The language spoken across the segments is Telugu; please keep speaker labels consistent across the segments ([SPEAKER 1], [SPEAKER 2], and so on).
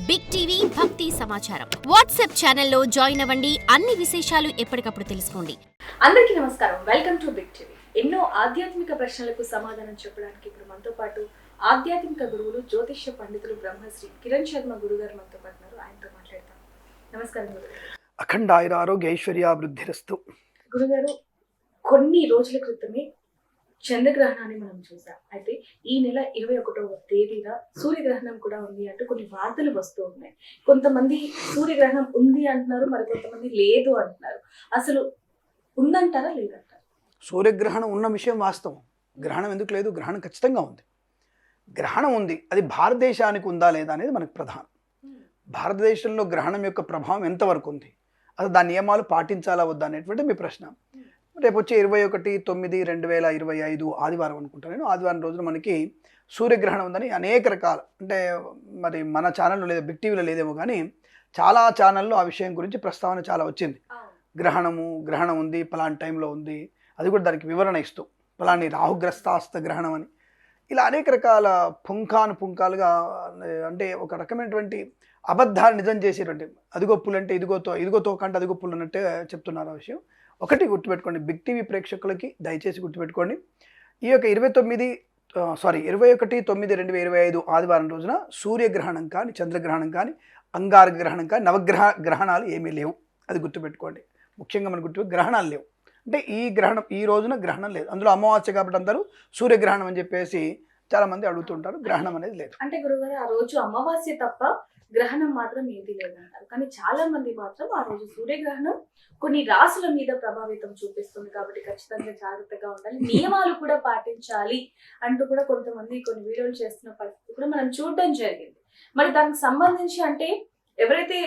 [SPEAKER 1] బిగ్ టీవీ భక్తి సమాచారం వాట్సాప్ ఛానల్లో జాయిన్ అవ్వండి. అన్ని విశేషాలు ఎప్పటికప్పుడు తెలుసుకోండి.
[SPEAKER 2] అందరికీ నమస్కారం. Welcome to Big TV. ఎన్నో ఆధ్యాత్మిక ప్రశ్నలకు సమాధానం చెప్పడానికి ఇప్పుడు మనతో పాటు ఆధ్యాత్మిక గురువులు, జ్యోతిష్య పండితులు బ్రహ్మశ్రీ కిరణ్ శర్మ గురుగారు మనతో పాటు ఉన్నారు. ఆయనతో మాట్లాడతాం. నమస్కారం గురుగారు.
[SPEAKER 3] అఖండ ఆయురారోగ్య ఐశ్వర్యాభివృద్ధిరస్తు.
[SPEAKER 2] గురుగారు, కొన్ని రోజుల క్రితమే చంద్రగ్రహణాన్ని మనం చూసాం. అయితే ఈ నెల 21వ తేదీన సూర్యగ్రహణం కూడా ఉంది అంటూ కొన్ని వార్తలు వస్తూ ఉన్నాయి. కొంతమంది సూర్యగ్రహణం ఉంది అంటున్నారు, మరి కొంతమంది లేదు అంటున్నారు. అసలు ఉందంటారా లేదంటారా?
[SPEAKER 3] సూర్యగ్రహణం ఉన్న విషయం వాస్తవం. గ్రహణం ఎందుకు లేదు? గ్రహణం ఖచ్చితంగా ఉంది. గ్రహణం ఉంది. అది భారతదేశానికి ఉందా లేదా అనేది మనకు ప్రధానం. భారతదేశంలో గ్రహణం యొక్క ప్రభావం ఎంతవరకు ఉంది, అసలు దాని నియమాలు పాటించాలా వద్దా అనేటువంటి మీ ప్రశ్న. రేపు వచ్చే 21/9/2025 ఆదివారం అనుకుంటాను నేను. ఆదివారం రోజున మనకి సూర్యగ్రహణం ఉందని అనేక రకాల, అంటే మరి మన ఛానల్లో లేదా బిగ్ టీవీలో లేదేమో కానీ చాలా ఛానల్లో ఆ విషయం గురించి ప్రస్తావన చాలా వచ్చింది. గ్రహణం ఉంది, పలాంటి టైంలో ఉంది, అది కూడా దానికి వివరణ ఇస్తూ పలాని రాహుగ్రస్తాస్త గ్రహణం అని ఇలా అనేక రకాల పుంఖాలుగా, అంటే ఒక రకమైనటువంటి అబద్ధాలు నిజం చేసేటువంటి అదిగో పులు అంటే ఇదిగో తోకంటే అదిగో పులు అన్నట్టే చెప్తున్నారు. ఆ విషయం ఒకటి గుర్తుపెట్టుకోండి, బిగ్ టీవీ ప్రేక్షకులకి దయచేసి గుర్తుపెట్టుకోండి. ఈ యొక్క 21/9/2025 ఆదివారం రోజున సూర్యగ్రహణం కానీ, చంద్రగ్రహణం కానీ, అంగారక గ్రహణం కానీ, గ్రహణాలు ఏమీ లేవు. అది గుర్తుపెట్టుకోండి. ముఖ్యంగా మనకు గ్రహణాలు లేవు. అంటే ఈ రోజున గ్రహణం లేదు. అందులో అమావాస్య కాబట్టి అందరూ సూర్యగ్రహణం అని చెప్పేసి చాలామంది అడుగుతుంటారు. గ్రహణం అనేది లేదు.
[SPEAKER 2] అంటే గురుగారు, ఆ రోజు అమావాస్య తప్ప గ్రహణం మాత్రం ఏది లేదంటారు. కానీ చాలా మంది మాత్రం ఆ రోజు సూర్యగ్రహణం కొన్ని రాశుల మీద ప్రభావితం చూపిస్తుంది కాబట్టి ఖచ్చితంగా జాగ్రత్తగా ఉండాలి, నియమాలు కూడా పాటించాలి అంటూ కూడా కొంతమంది కొన్ని వీడియోలు చేస్తున్న పరిస్థితి కూడా మనం చూడడం జరిగింది. మరి దానికి సంబంధించి అంటే ఎవరైతే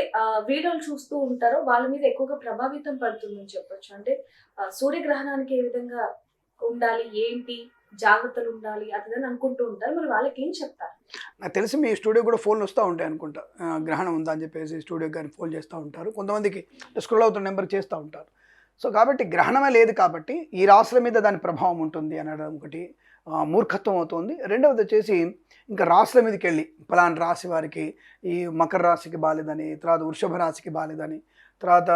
[SPEAKER 2] వీడియోలు చూస్తూ ఉంటారో వాళ్ళ మీద ఎక్కువగా ప్రభావితం పడుతుందని చెప్పొచ్చు. అంటే సూర్యగ్రహణానికి ఏ విధంగా ఉండాలి, ఏంటి జాగ్రత్తలు ఉండాలి అదని అనుకుంటూ ఉంటారు. మరి వాళ్ళకి ఏం చెప్తారు?
[SPEAKER 3] నాకు తెలిసి మీ స్టూడియో కూడా ఫోన్లు వస్తూ ఉంటాయి అనుకుంటా. గ్రహణం ఉందా అని చెప్పేసి స్టూడియో కానీ ఫోన్ చేస్తూ ఉంటారు. కొంతమందికి స్క్రోల్ అవుతున్న నెంబర్ చేస్తూ ఉంటారు. సో కాబట్టి గ్రహణమే లేదు కాబట్టి ఈ రాశుల మీద దాని ప్రభావం ఉంటుంది అనడం ఒకటి మూర్ఖత్వం అవుతుంది. రెండవది వచ్చేసి ఇంకా రాశుల మీదకి వెళ్ళి పలానా రాశి వారికి ఈ మకర రాశికి బాలేదని, తర్వాత వృషభ రాశికి బాలేదని, తర్వాత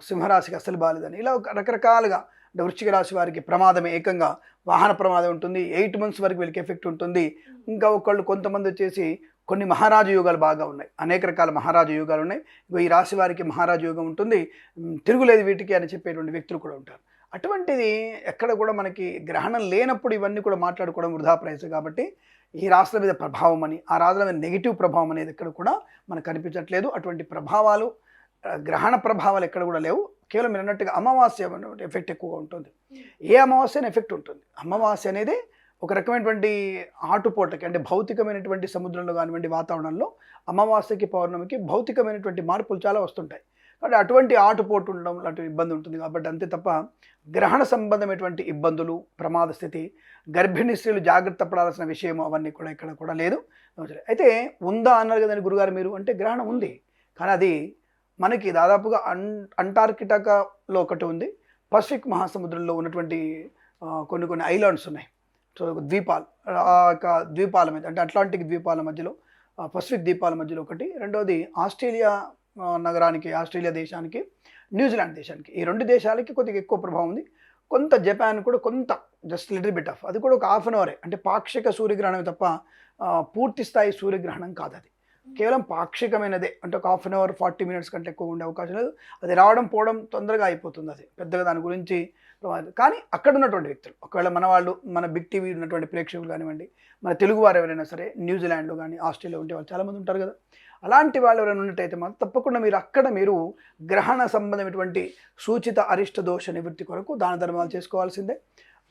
[SPEAKER 3] సింహరాశికి అసలు బాలేదని, ఇలా రకరకాలుగా. అంటే వృశ్చిక రాశి వారికి ప్రమాదమే, ఏకంగా వాహన ప్రమాదం ఉంటుంది, 8 months వరకు వీళ్ళకి ఎఫెక్ట్ ఉంటుంది. ఇంకా కొంతమంది వచ్చేసి కొన్ని మహారాజు యోగాలు బాగా ఉన్నాయి, అనేక రకాల మహారాజు యోగాలు ఉన్నాయి. ఈ రాశి వారికి మహారాజు యోగం ఉంటుంది, తిరుగులేదు వీటికి అని చెప్పేటువంటి వ్యక్తులు కూడా ఉంటారు. అటువంటిది ఎక్కడ కూడా మనకి గ్రహణం లేనప్పుడు ఇవన్నీ కూడా మాట్లాడుకోవడం వృధా ప్రయత్నం. కాబట్టి ఈ రాశుల మీద ప్రభావం అని, ఆ రాశుల మీద నెగిటివ్ ప్రభావం అనేది ఎక్కడ కూడా మనకు కనిపించట్లేదు. అటువంటి ప్రభావాలు, గ్రహణ ప్రభావాలు ఎక్కడ కూడా లేవు. కేవలం మీరు అన్నట్టుగా అమావాస్య ఎఫెక్ట్ ఎక్కువగా ఉంటుంది. ఏ అమావాస్య ఎఫెక్ట్ ఉంటుంది. అమావాస్య అనేది ఒక రకమైనటువంటి ఆటుపోటకి, అంటే భౌతికమైనటువంటి సముద్రంలో కానివ్వండి వాతావరణంలో అమావాస్యకి పౌర్ణమికి భౌతికమైనటువంటి మార్పులు చాలా వస్తుంటాయి. కాబట్టి అటువంటి ఆటుపోటు ఉండడం అటువంటి ఇబ్బంది ఉంటుంది. కాబట్టి అంతే తప్ప గ్రహణ సంబంధమైనటువంటి ఇబ్బందులు, ప్రమాద స్థితి, గర్భిణీ స్త్రీలు జాగ్రత్త పడాల్సిన విషయం అవన్నీ కూడా ఇక్కడ కూడా లేదు. అయితే ఉందా అన్నారు కదండి గురుగారు మీరు. అంటే గ్రహణం ఉంది, కానీ అది మనకి దాదాపుగా అంటార్కిటికాలో ఒకటి ఉంది, పసిఫిక్ మహాసముద్రంలో ఉన్నటువంటి కొన్ని ఐలాండ్స్ ఉన్నాయి. సో ద్వీపాలు, ఆ యొక్క ద్వీపాల మీద, అంటే అట్లాంటిక్ ద్వీపాల మధ్యలో, పసిఫిక్ ద్వీపాల మధ్యలో ఒకటి. రెండవది ఆస్ట్రేలియా నగరానికి, ఆస్ట్రేలియా దేశానికి, న్యూజిలాండ్ దేశానికి, ఈ 2 దేశాలకి కొద్దిగా ఎక్కువ ప్రభావం ఉంది. కొంత జపాన్ కూడా కొంత, జస్ట్ లిటిల్ బిట్ ఆఫ్, అది కూడా ఒక 1/2 hour. అంటే పాక్షిక సూర్యగ్రహణం తప్ప పూర్తి స్థాయి సూర్యగ్రహణం కాదు. అది కేవలం పాక్షికమైనదే. అంటే ఒక 1/2 hour 40 minutes కంటే ఎక్కువ ఉండే అవకాశం లేదు. అది రావడం పోవడం తొందరగా అయిపోతుంది. అది పెద్దగా దాని గురించి కానీ అక్కడ ఉన్నటువంటి వ్యక్తులు, ఒకవేళ మన వాళ్ళు, మన బిగ్ టీవీ ఉన్నటువంటి ప్రేక్షకులు కానివ్వండి, మన తెలుగు వారు ఎవరైనా సరే న్యూజిలాండ్లో కానీ ఆస్ట్రేలియా ఉంటే వాళ్ళు చాలామంది ఉంటారు కదా, అలాంటి వాళ్ళు ఎవరైనా ఉన్నట్టయితే మాత్రం తప్పకుండా మీరు గ్రహణ సంబంధమైనటువంటి సూచిత అరిష్ట దోష నివృత్తి కొరకు దాన ధర్మాలు చేసుకోవాల్సిందే.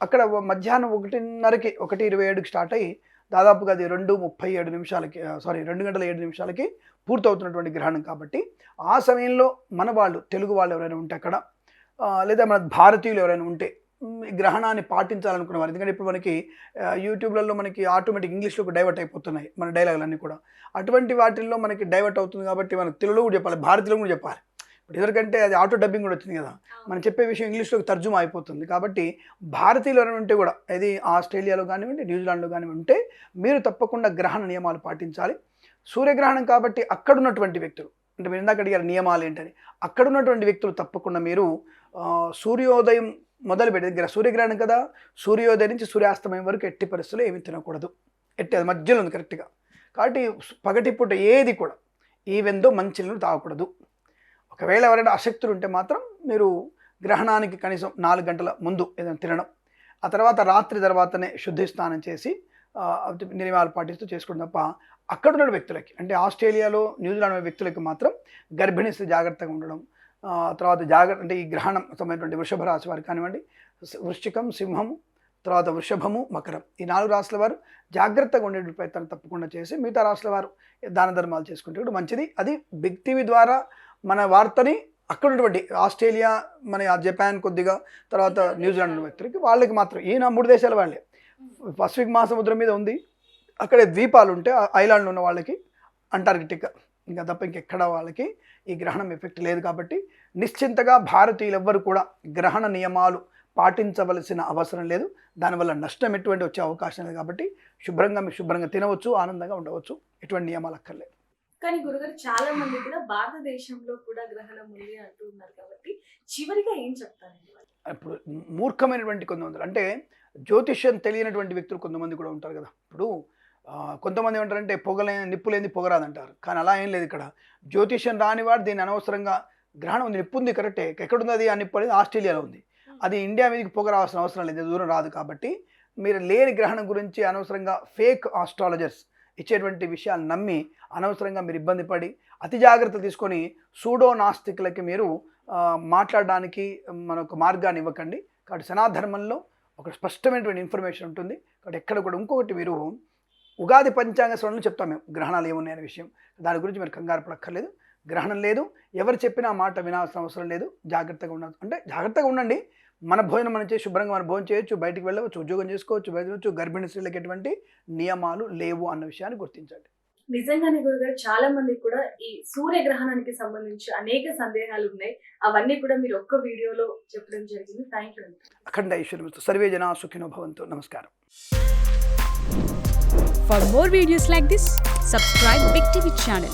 [SPEAKER 3] అక్కడ మధ్యాహ్నం 1:30కి 1:27కి స్టార్ట్ అయ్యి దాదాపుగా అది 2 గంటల 7 నిమిషాలకి పూర్తవుతున్నటువంటి గ్రహణం. కాబట్టి ఆ సమయంలో మన వాళ్ళు, తెలుగు వాళ్ళు ఎవరైనా ఉంటే అక్కడ, లేదా మన భారతీయులు ఎవరైనా ఉంటే ఈ గ్రహణాన్ని పాటించాలనుకునే వారు. ఎందుకంటే ఇప్పుడు మనకి యూట్యూబ్లలో మనకి ఆటోమేటిక్ ఇంగ్లీష్లోకి డైవర్ట్ అయిపోతున్నాయి మన డైలాగులన్నీ కూడా. అటువంటి వాటిల్లో మనకి డైవర్ట్ అవుతుంది కాబట్టి మనకు తెలుగులో కూడా చెప్పాలి, భారతీయులు కూడా చెప్పాలి. ఇప్పుడు ఎవరికంటే అది ఆటో డబ్బింగ్ కూడా వచ్చింది కదా, మనం చెప్పే విషయం ఇంగ్లీష్లోకి తర్జుమా అయిపోతుంది. కాబట్టి భారతీయులు ఎవరైనా ఉంటే కూడా, అది ఆస్ట్రేలియాలో కానివ్వండి, న్యూజిలాండ్లో కానివ్వండి ఉంటే మీరు తప్పకుండా గ్రహణ నియమాలు పాటించాలి. సూర్యగ్రహణం కాబట్టి అక్కడున్నటువంటి వ్యక్తులు, అంటే మీరు ఇందాక అడిగారు నియమాలు ఏంటని, అక్కడున్నటువంటి వ్యక్తులు తప్పకుండా మీరు సూర్యోదయం మొదలు పెట్టి సూర్యగ్రహణం కదా, సూర్యోదయం నుంచి సూర్యాస్తమయం వరకు ఎట్టి పరిస్థితుల్లో ఏమి తినకూడదు. అది మధ్యలో ఉంది కరెక్ట్గా. కాబట్టి పగటిపూట ఏది కూడా ఈవెందో మంచినీళ్ళు తాగకూడదు. ఒకవేళ ఎవరైనా అశక్తులు ఉంటే మాత్రం మీరు గ్రహణానికి కనీసం 4 గంటల ముందు ఏదైనా తినడం, ఆ తర్వాత రాత్రి తర్వాతనే శుద్ధి స్నానం చేసి నియమాలు పాటిస్తూ చేసుకోవడం తప్ప అక్కడున్న వ్యక్తులకి, అంటే ఆస్ట్రేలియాలో న్యూజిలాండ్ వ్యక్తులకి మాత్రం గర్భిణీ స్త్రీ జాగ్రత్తగా ఉండడం, తర్వాత అంటే ఈ గ్రహణం సంబంధించినటువంటి వృషభ రాశి వారు కానివ్వండి, వృశ్చికం, సింహము, తర్వాత వృషభము, మకరం, ఈ 4 రాశుల వారు జాగ్రత్తగా ఉండే ప్రయత్నం తప్పకుండా చేసి మిగతా రాశుల వారు దాన ధర్మాలు చేసుకుంటే కూడా మంచిది. అది బిగ్ టీవీ ద్వారా మన వార్తని అక్కడ ఉన్నటువంటి ఆస్ట్రేలియా, మన జపాన్, కొద్దిగా తర్వాత న్యూజిలాండ్ వ్యక్తులకి వాళ్ళకి మాత్రం, ఈయన 3 దేశాల వాళ్ళే, పసిఫిక్ మహాసముద్రం మీద ఉంది, అక్కడే ద్వీపాలు ఉంటే ఐలాండ్లో ఉన్న వాళ్ళకి అంటార్కిటికా, ఇంకా తప్ప ఇంకెక్కడ వాళ్ళకి ఈ గ్రహణం ఎఫెక్ట్ లేదు. కాబట్టి నిశ్చింతగా భారతీయులు ఎవ్వరు కూడా గ్రహణ నియమాలు పాటించవలసిన అవసరం లేదు. దానివల్ల నష్టం ఎటువంటి వచ్చే అవకాశం లేదు. కాబట్టి శుభ్రంగా తినవచ్చు, ఆనందంగా ఉండవచ్చు, ఎటువంటి నియమాలు అక్కర్లేదు.
[SPEAKER 2] కానీ గురుగారు చాలా మంది కూడా భారతదేశంలో కూడా గ్రహణం ఉంది అంటూ ఉన్నారు కాబట్టి చివరిగా ఏం చెప్తారండి?
[SPEAKER 3] ఇప్పుడు మూర్ఖమైనటువంటి కొంతమంది, అంటే జ్యోతిష్యం తెలియనటువంటి వ్యక్తులు కొంతమంది కూడా ఉంటారు కదా. ఇప్పుడు కొంతమంది ఏమంటారంటే నిప్పు లేని పొగరాదంటారు. కానీ అలా ఏం లేదు. ఇక్కడ జ్యోతిష్యం రానివాడు దీన్ని అనవసరంగా, గ్రహణం ఉంది, నిప్పు ఉంది, కరెక్టే, ఎక్కడుంది అది? ఆ నిప్పు అనేది ఆస్ట్రేలియాలో ఉంది. అది ఇండియా మీదకి పొగ రావాల్సిన అవసరం లేదు, దూరం రాదు. కాబట్టి మీరు లేని గ్రహణం గురించి అనవసరంగా ఫేక్ ఆస్ట్రాలజర్స్ ఇచ్చేటువంటి విషయాలు నమ్మి అనవసరంగా మీరు ఇబ్బంది పడి అతి జాగ్రత్తలు తీసుకొని సూడో నాస్తికులకి మీరు మాట్లాడడానికి మనకు మార్గాన్ని ఇవ్వకండి. కాబట్టి సనాధర్మంలో ఒక స్పష్టమైనటువంటి ఇన్ఫర్మేషన్ ఉంటుంది. కాబట్టి ఎక్కడ కూడా ఇంకొకటి, మీరు ఉగాది పంచాంగ శ్రవణంలో చెప్తాం మేము గ్రహణాలు ఏమున్నాయనే విషయం. దాని గురించి మీరు కంగారు పడక్కర్లేదు. గ్రహణం లేదు, ఎవరు చెప్పినా ఆ మాట వినాల్సిన అవసరం లేదు. జాగ్రత్తగా ఉండాలి, అంటే జాగ్రత్తగా ఉండండి. మన భోజనం మనం చేసి శుభ్రంగా మనం భోజనం చేయొచ్చు, బయటికి వెళ్ళవచ్చు, ఉద్యోగం చేసుకోవచ్చు, బయటవచ్చు. గర్భిణీ స్త్రీలకు ఎటువంటి నియమాలు లేవు అన్న విషయాన్ని గుర్తించండి.
[SPEAKER 2] నిజంగానే గురుగారు, చాలా మంది కూడా ఈ సూర్యగ్రహణానికి సంబంధించి అనేక సందేహాలు ఉన్నాయి. అవన్నీ కూడా మీరు ఒక్క వీడియోలో చెప్పడం జరిగింది. Thank you.
[SPEAKER 3] అఖండ ఐశ్వర్యమస్తు. సర్వే జనా సుఖినో భవంతు. నమస్కారం.
[SPEAKER 4] For more videos like this, subscribe Big TV channel.